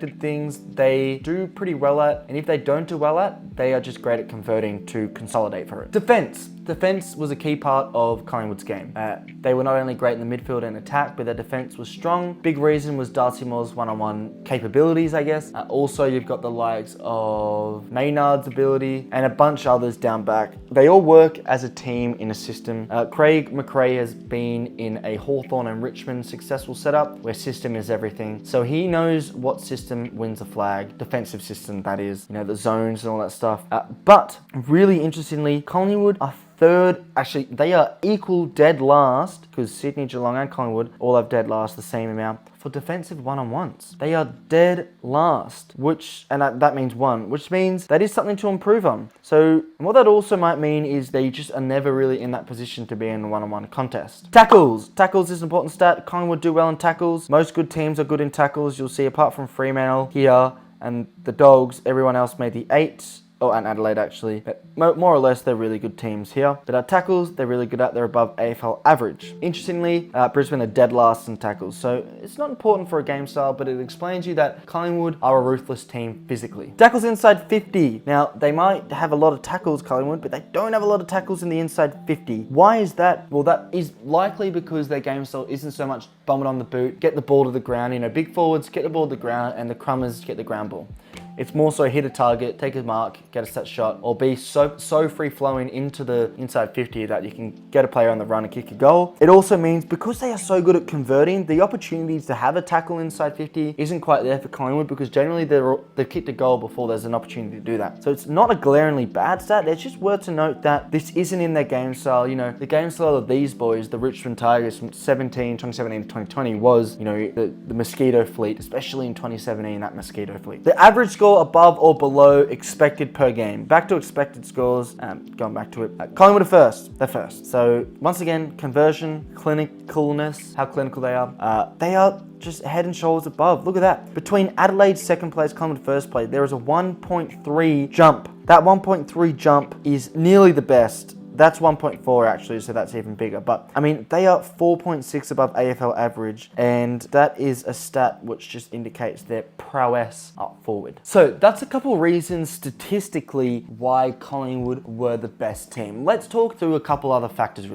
things they do pretty well at, and if they don't do well at, they are just great at converting to consolidate for it. Defense was a key part of Collingwood's game. They were not only great in the midfield and attack, but their defense was strong. Big reason was Darcy Moore's one-on-one capabilities, I guess. Also, you've got the likes of Maynard's ability and a bunch of others down back. They all work as a team in a system. Craig McRae has been in a Hawthorn and Richmond successful setup where system is everything. So he knows what system wins a flag, defensive system that is, you know, the zones and all that stuff. But really interestingly, Collingwood are third, actually they are equal dead last, because Sydney, Geelong and Collingwood all have dead last the same amount for defensive one-on-ones. They are dead last, that means one, which means that is something to improve on. So what that also might mean is they just are never really in that position to be in a one-on-one contest. Tackles is an important stat. Collingwood do well in tackles. Most good teams are good in tackles. You'll see apart from Fremantle here and the Dogs, everyone else made the 8. Oh, and Adelaide actually. But more or less, they're really good teams here. But at tackles, they're really good at. They're above AFL average. Interestingly, Brisbane are dead last in tackles. So it's not important for a game style, but it explains you that Collingwood are a ruthless team physically. Tackles inside 50. Now, they might have a lot of tackles, Collingwood, but they don't have a lot of tackles in the inside 50. Why is that? Well, that is likely because their game style isn't so much bomb it on the boot, get the ball to the ground. You know, big forwards get the ball to the ground, and the crummers get the ground ball. It's more so hit a target, take a mark, get a set shot, or be so free-flowing into the inside 50 that you can get a player on the run and kick a goal. It also means because they are so good at converting, the opportunities to have a tackle inside 50 isn't quite there for Collingwood, because generally they've kicked a goal before there's an opportunity to do that. So it's not a glaringly bad stat. It's just worth to note that this isn't in their game style. You know, the game style of these boys, the Richmond Tigers from 2017 to 2020 was, you know, the Mosquito fleet, especially in 2017, that Mosquito fleet. The average score above or below expected per game. Back to expected scores, going back to it. Collingwood are first. They're first. So once again, conversion, clinicalness, how clinical they are just head and shoulders above. Look at that. Between Adelaide's second place, Collingwood first place, there is a 1.3 jump. That 1.3 jump is nearly the best. That's 1.4 actually, so that's even bigger. But I mean, they are 4.6 above AFL average, and that is a stat which just indicates their prowess up forward. So that's a couple reasons statistically why Collingwood were the best team. Let's talk through a couple other factors.